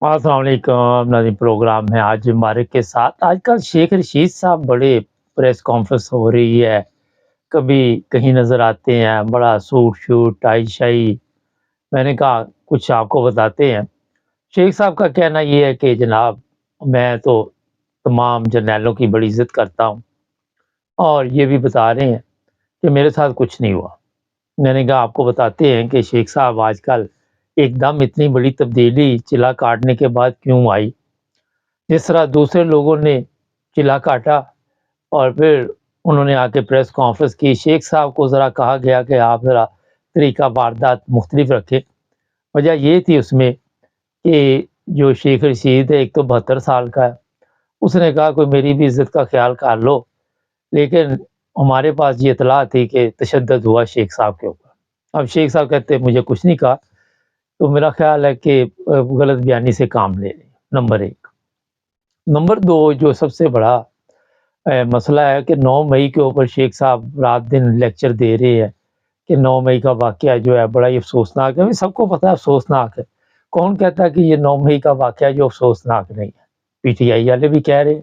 السلام علیکم ناظرین، پروگرام ہے آج مبارک کے ساتھ۔ آج کل شیخ رشید صاحب بڑے پریس کانفرنس ہو رہی ہے، کبھی کہیں نظر آتے ہیں، بڑا سوٹ شوٹ ٹائی شائی۔ میں نے کہا کچھ آپ کو بتاتے ہیں۔ شیخ صاحب کا کہنا یہ ہے کہ جناب میں تو تمام جرنیلوں کی بڑی عزت کرتا ہوں، اور یہ بھی بتا رہے ہیں کہ میرے ساتھ کچھ نہیں ہوا۔ میں نے کہا آپ کو بتاتے ہیں کہ شیخ صاحب آج کل ایک دم اتنی بڑی تبدیلی چلا کاٹنے کے بعد کیوں آئی؟ جس طرح دوسرے لوگوں نے چلا کاٹا اور پھر انہوں نے آ کے پریس کانفرنس کی، شیخ صاحب کو ذرا کہا گیا کہ آپ ذرا طریقہ واردات مختلف رکھیں۔ وجہ یہ تھی اس میں کہ جو شیخ رشید ہے ایک تو 72 سال کا ہے، اس نے کہا کوئی میری بھی عزت کا خیال کر لو، لیکن ہمارے پاس یہ اطلاع تھی کہ تشدد ہوا شیخ صاحب کے اوپر۔ اب شیخ صاحب کہتے ہیں مجھے کچھ نہیں کہا، تو میرا خیال ہے کہ غلط بیانی سے کام لے لیں، نمبر ایک۔ نمبر دو، جو سب سے بڑا مسئلہ ہے کہ 9 مئی کے اوپر شیخ صاحب رات دن لیکچر دے رہے ہیں کہ 9 مئی کا واقعہ جو ہے بڑا ہی افسوسناک ہے۔ سب کو پتہ ہے افسوسناک ہے، کون کہتا ہے کہ یہ 9 مئی کا واقعہ جو افسوسناک نہیں ہے؟ پی ٹی آئی والے بھی کہہ رہے ہیں،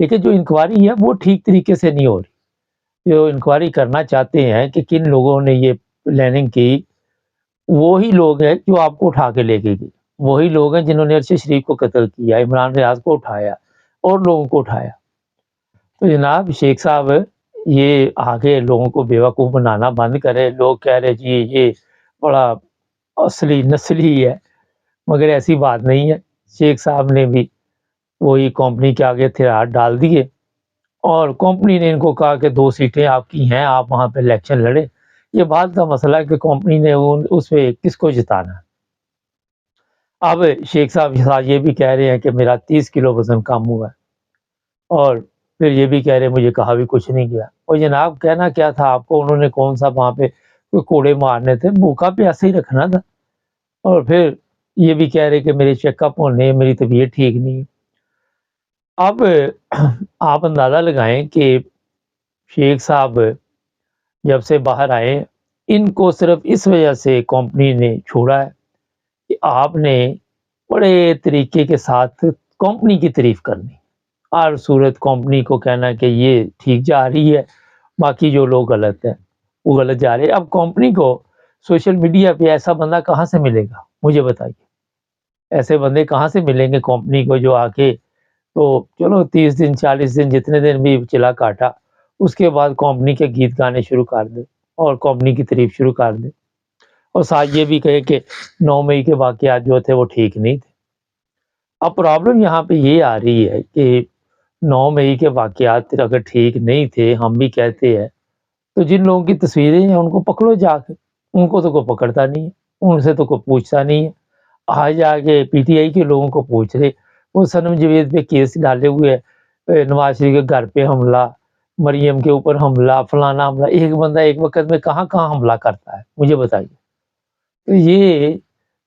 لیکن جو انکوائری ہے وہ ٹھیک طریقے سے نہیں ہو رہی۔ جو انکوائری کرنا چاہتے ہیں کہ کن لوگوں نے یہ پلاننگ کی، وہی لوگ ہیں جو آپ کو اٹھا کے لے کے گئے، وہی لوگ ہیں جنہوں نے ارشد شریف کو قتل کیا، عمران ریاض کو اٹھایا اور لوگوں کو اٹھایا۔ تو جناب شیخ صاحب یہ آگے لوگوں کو بیوقوف بنانا بند کرے۔ لوگ کہہ رہے جی یہ بڑا اصلی نسلی ہے، مگر ایسی بات نہیں ہے۔ شیخ صاحب نے بھی وہی کمپنی کے آگے ہتھیار ڈال دیے، اور کمپنی نے ان کو کہا کہ 2 سیٹیں آپ کی ہیں، آپ وہاں پہ الیکشن لڑیں۔ یہ بات کا مسئلہ ہے کہ کمپنی نے اس پہ کس کو جتانا ہے۔ اب شیخ صاحب یہ بھی کہہ رہے ہیں کہ میرا 30 کلو وزن کم ہوا ہے، اور پھر یہ بھی کہہ رہے مجھے کہا بھی کچھ نہیں گیا۔ اور جناب کہنا کیا تھا آپ کو؟ انہوں نے کون سا وہاں پہ کوئی کوڑے مارنے تھے؟ بھوکا پیاسے ہی رکھنا تھا۔ اور پھر یہ بھی کہہ رہے کہ میرے چیک اپ ہونے، میری طبیعت ٹھیک نہیں۔ اب آپ اندازہ لگائیں کہ شیخ صاحب جب سے باہر آئے، ان کو صرف اس وجہ سے کمپنی نے چھوڑا ہے کہ آپ نے بڑے طریقے کے ساتھ کمپنی کی تعریف کرنی، ہر صورت کمپنی کو کہنا کہ یہ ٹھیک جا رہی ہے، باقی جو لوگ غلط ہیں وہ غلط جا رہے ہیں۔ اب کمپنی کو سوشل میڈیا پہ ایسا بندہ کہاں سے ملے گا؟ مجھے بتائیے، ایسے بندے کہاں سے ملیں گے کمپنی کو جو آ کے، تو چلو 30 دن 40 دن جتنے دن بھی چلا کاٹا، اس کے بعد کمپنی کے گیت گانے شروع کر دے اور کمپنی کی تعریف شروع کر دے، اور ساتھ یہ بھی کہے کہ 9 مئی کے واقعات جو تھے وہ ٹھیک نہیں تھے۔ اب پرابلم یہاں پہ یہ آ رہی ہے کہ 9 مئی کے واقعات اگر ٹھیک نہیں تھے، ہم بھی کہتے ہیں، تو جن لوگوں کی تصویریں ہیں ان کو پکڑو جا کے، ان کو تو کوئی پکڑتا نہیں ہے، ان سے تو کوئی پوچھتا نہیں ہے۔ آج جا کے پی ٹی آئی کے لوگوں کو پوچھ رہے، وہ صنم جاوید پہ کیس ڈالے ہوئے، نواز شریف کے گھر پہ حملہ، مریم کے اوپر حملہ، فلانا حملہ۔ ایک بندہ ایک وقت میں کہاں کہاں حملہ کرتا ہے؟ مجھے بتائیے۔ تو یہ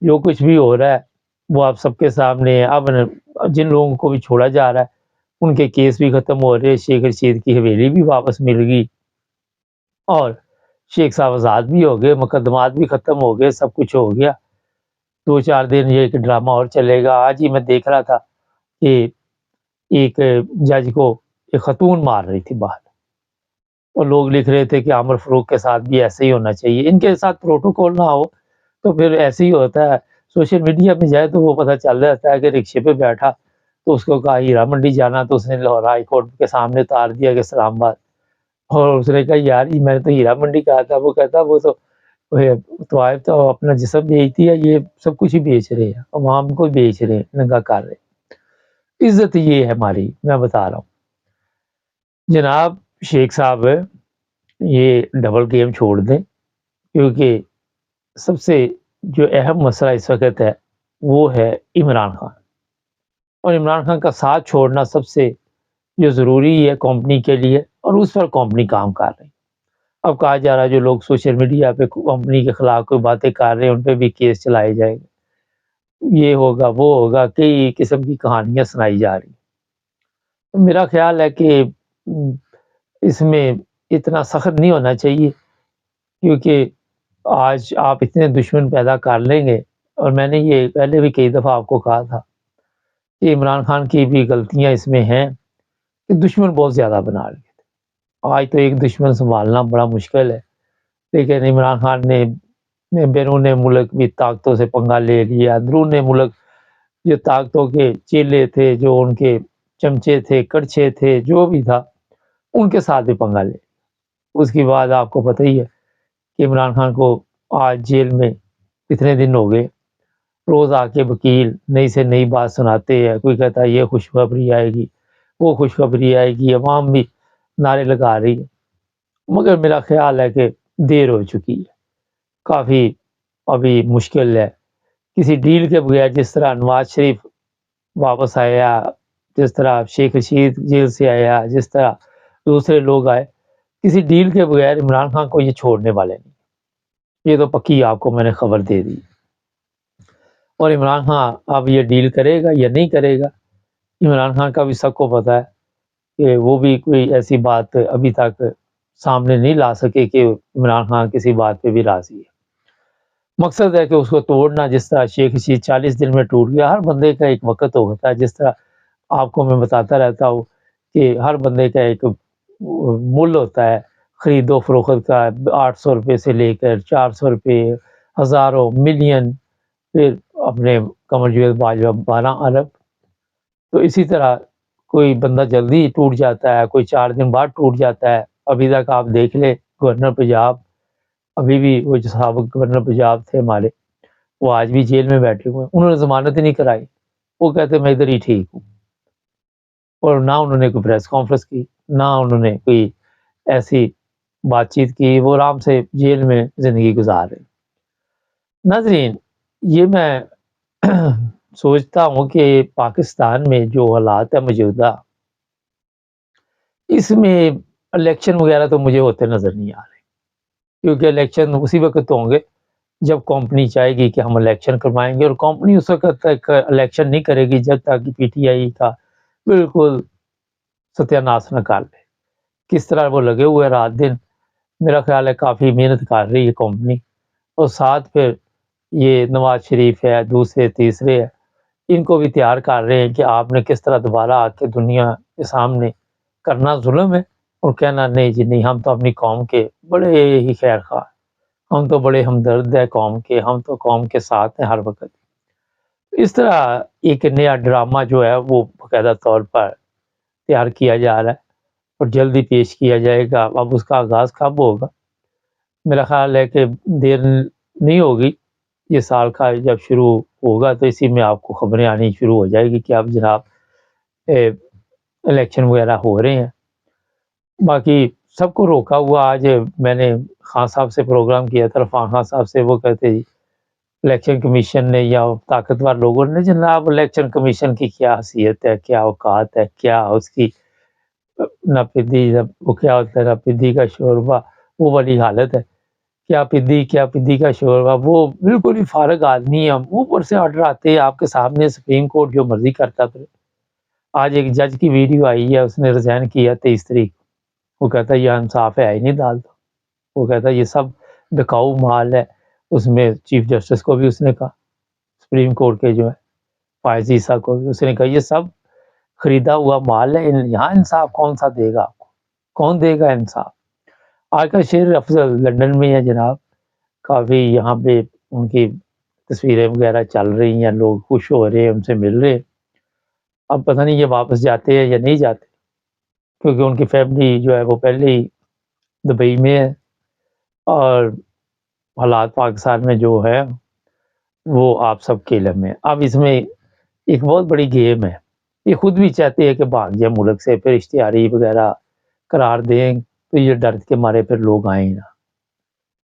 جو کچھ بھی ہو رہا ہے وہ آپ سب کے سامنے ہے۔ اب جن لوگوں کو بھی چھوڑا جا رہا ہے ان کے کیس بھی ختم ہو رہے، شیخ رشید کی حویلی بھی واپس مل گئی، اور شیخ صاحب آزاد بھی ہو گئے، مقدمات بھی ختم ہو گئے، سب کچھ ہو گیا۔ 2 4 دن یہ ایک ڈرامہ اور چلے گا۔ آج ہی میں دیکھ رہا تھا کہ ایک جج کو ایک خاتون مار رہی تھی باہر، اور لوگ لکھ رہے تھے کہ عامر فاروق کے ساتھ بھی ایسے ہی ہونا چاہیے۔ ان کے ساتھ پروٹوکول نہ ہو تو پھر ایسے ہی ہوتا ہے۔ سوشل میڈیا پہ جائے تو وہ پتہ چل جاتا ہے کہ رکشے پہ بیٹھا تو اس کو کہا ہیرا منڈی جانا، تو اس نے لاہور ہائی کورٹ کے سامنے اتار دیا کہ اسلام آباد، اور اس نے کہا یار میں نے تو ہیرا منڈی کہا تھا۔ وہ کہتا وہ تو آئے تو اپنا جسم بیچتی ہے، یہ سب کچھ ہی بیچ رہے ہیں، عوام کو بیچ رہے ہیں، ننگا کر رہے ہیں۔ عزت یہ ہے ہماری، میں بتا رہا ہوں جناب شیخ صاحب، یہ ڈبل گیم چھوڑ دیں، کیونکہ سب سے جو اہم مسئلہ اس وقت ہے وہ ہے عمران خان، اور عمران خان کا ساتھ چھوڑنا سب سے جو ضروری ہے کمپنی کے لیے، اور اس پر کمپنی کام کر رہی ہے۔ اب کہا جا رہا ہے جو لوگ سوشل میڈیا پہ کمپنی کے خلاف کوئی باتیں کر رہے ہیں ان پہ بھی کیس چلائے جائیں گے، یہ ہوگا وہ ہوگا، کئی قسم کی کہانیاں سنائی جا رہی ہیں۔ میرا خیال ہے کہ اس میں اتنا سخت نہیں ہونا چاہیے، کیونکہ آج آپ اتنے دشمن پیدا کر لیں گے، اور میں نے یہ پہلے بھی کئی دفعہ آپ کو کہا تھا کہ عمران خان کی بھی غلطیاں اس میں ہیں کہ دشمن بہت زیادہ بنا لیے تھے۔ آج تو ایک دشمن سنبھالنا بڑا مشکل ہے، لیکن عمران خان نے بیرون ملک بھی طاقتوں سے پنگا لے لیا، اندرون ملک جو طاقتوں کے چیلے تھے، جو ان کے چمچے تھے، کڑچے تھے، جو بھی تھا، ان کے ساتھ بھی پنگا لے۔ اس کے بعد آپ کو پتہ ہی ہے کہ عمران خان کو آج جیل میں کتنے دن ہو گئے، روز آ کے وکیل نئی سے نئی بات سناتے ہیں، کوئی کہتا ہے یہ خوشخبری آئے گی، وہ خوشخبری آئے گی، عوام بھی نعرے لگا رہی ہے، مگر میرا خیال ہے کہ دیر ہو چکی ہے، کافی ابھی مشکل ہے۔ کسی ڈیل کے بغیر جس طرح نواز شریف واپس آیا، جس طرح شیخ رشید جیل سے آیا، جس طرح دوسرے لوگ آئے، کسی ڈیل کے بغیر عمران خان کو یہ چھوڑنے والے نہیں، یہ تو پکی آپ کو میں نے خبر دے دی۔ اور عمران خان اب یہ ڈیل کرے گا یا نہیں کرے گا، عمران خان کا بھی سب کو پتہ ہے کہ وہ بھی کوئی ایسی بات ابھی تک سامنے نہیں لا سکے کہ عمران خان کسی بات پہ بھی راضی ہے۔ مقصد ہے کہ اس کو توڑنا، جس طرح شیخ رشید 40 دن میں ٹوٹ گیا۔ ہر بندے کا ایک وقت ہوتا ہے، جس طرح آپ کو میں بتاتا رہتا ہوں کہ ہر بندے کا ایک مل ہوتا ہے خرید و فروخت کا، 800 روپے سے لے کر 400 روپے، ہزاروں، ملین، پھر اپنے کمر جویل 12 ارب۔ تو اسی طرح کوئی بندہ جلدی ٹوٹ جاتا ہے، کوئی 4 دن بعد ٹوٹ جاتا ہے۔ ابھی تک آپ دیکھ لیں گورنر پنجاب، ابھی بھی وہ جو سابق گورنر پنجاب تھے ہمارے، وہ آج بھی جیل میں بیٹھے ہوئے ہیں، انہوں نے ضمانت ہی نہیں کرائی، وہ کہتے میں ادھر ہی ٹھیک ہوں، اور نہ انہوں نے کوئی پریس کانفرنس کی، نہ انہوں نے کوئی ایسی بات چیت کی، وہ آرام سے جیل میں زندگی گزار رہے۔ ناظرین، یہ میں سوچتا ہوں کہ پاکستان میں جو حالات ہے موجودہ، اس میں الیکشن وغیرہ تو مجھے ہوتے نظر نہیں آ رہے، کیونکہ الیکشن اسی وقت ہوں گے جب کمپنی چاہے گی کہ ہم الیکشن کروائیں گے، اور کمپنی اس وقت تک الیکشن نہیں کرے گی جب تک کہ پی ٹی آئی کا بالکل ستیہ ناش نہ کر لے۔ کس طرح وہ لگے ہوئے رات دن، میرا خیال ہے کافی محنت کر رہی ہے کمپنی، اور ساتھ پھر یہ نواز شریف ہے، دوسرے تیسرے ہے، ان کو بھی تیار کر رہے ہیں کہ آپ نے کس طرح دوبارہ آ کے دنیا کے سامنے کرنا ظلم ہے، اور کہنا نہیں جی نہیں، ہم تو اپنی قوم کے بڑے ہی خیر خواہ، ہم تو بڑے ہمدرد ہیں قوم کے، ہم تو قوم کے ساتھ ہیں ہر وقت۔ اس طرح ایک نیا ڈرامہ جو ہے وہ باقاعدہ طور پر تیار کیا جا رہا ہے، اور جلدی پیش کیا جائے گا۔ اب اس کا آغاز کب ہوگا؟ میرا خیال ہے کہ دیر نہیں ہوگی، یہ سال کا جب شروع ہوگا تو اسی میں آپ کو خبریں آنی شروع ہو جائے گی کہ اب جناب الیکشن وغیرہ ہو رہے ہیں۔ باقی سب کو روکا ہوا، آج میں نے خان صاحب سے پروگرام کیا تھا، عرفان خان صاحب سے، وہ کہتے جی الیکشن کمیشن نے یا طاقتور لوگوں نے، جناب الیکشن کمیشن کی کیا حیثیت ہے، کیا اوقات ہے، کیا اس کی ناپیدی، وہ کیا ہوتا ہے ناپیدی کا شوربہ، وہ والی حالت ہے، کیا پدی کا شوربہ، وہ بالکل ہی فارغ آدمی ہے، اوپر سے آرڈر آتے ہیں آپ کے سامنے، سپریم کورٹ جو مرضی کرتا پھر۔ آج ایک جج کی ویڈیو آئی ہے، اس نے ریزائن کیا 23 تاریخ، وہ کہتا ہے یہ انصاف ہے ہی نہیں ڈالتا، وہ کہتا ہے یہ سب بکاؤ مال ہے۔ اس میں چیف جسٹس کو بھی اس نے کہا، سپریم کورٹ کے جو ہے فائز عیسیٰ کو بھی اس نے کہا یہ سب خریدا ہوا مال ہے، یہاں انصاف کون سا دے گا آپ کو، کون دے گا انصاف؟ آج کا شیر افضل لندن میں ہے جناب، کافی یہاں پہ ان کی تصویریں وغیرہ چل رہی ہیں، لوگ خوش ہو رہے ہیں، ان سے مل رہے ہیں۔ اب پتہ نہیں یہ واپس جاتے ہیں یا نہیں جاتے، کیونکہ ان کی فیملی جو ہے وہ پہلے ہی دبئی میں ہے، اور حالات پاکستان میں جو ہے وہ آپ سب کے علم میں۔ اب اس میں ایک بہت بڑی گیم ہے، یہ خود بھی چاہتے ہیں کہ بھاگ جائے ملک سے، پھر اشتہاری وغیرہ قرار دیں تو یہ ڈر کے مارے پھر لوگ آئیں نا۔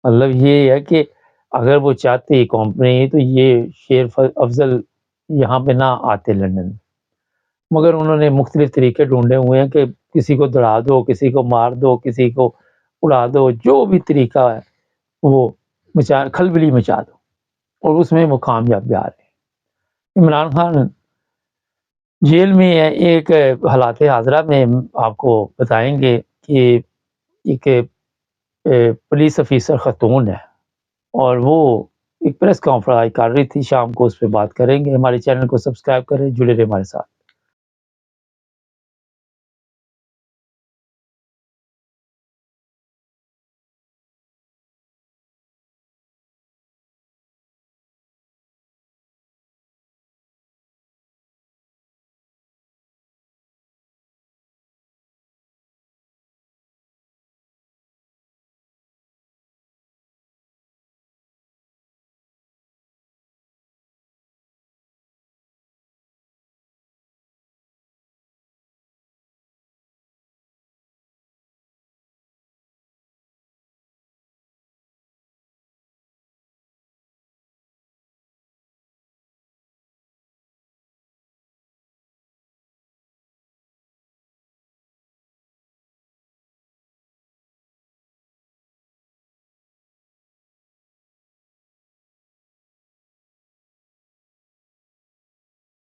مطلب یہ ہے کہ اگر وہ چاہتے کمپنی تو یہ شیر افضل یہاں پہ نہ آتے لندن، مگر انہوں نے مختلف طریقے ڈھونڈے ہوئے ہیں کہ کسی کو دڑا دو، کسی کو مار دو، کسی کو اڑا دو، جو بھی طریقہ ہے وہ کھلبلی مچا دو، اور اس میں وہ کامیاب جا رہے ہیں۔ عمران خان جیل میں ہے، ایک حالات حاضرہ میں آپ کو بتائیں گے کہ ایک پولیس افیسر خاتون ہے، اور وہ ایک پریس کانفرنس آج کر رہی تھی، شام کو اس پہ بات کریں گے۔ ہمارے چینل کو سبسکرائب کریں، جڑے رہے ہمارے ساتھ۔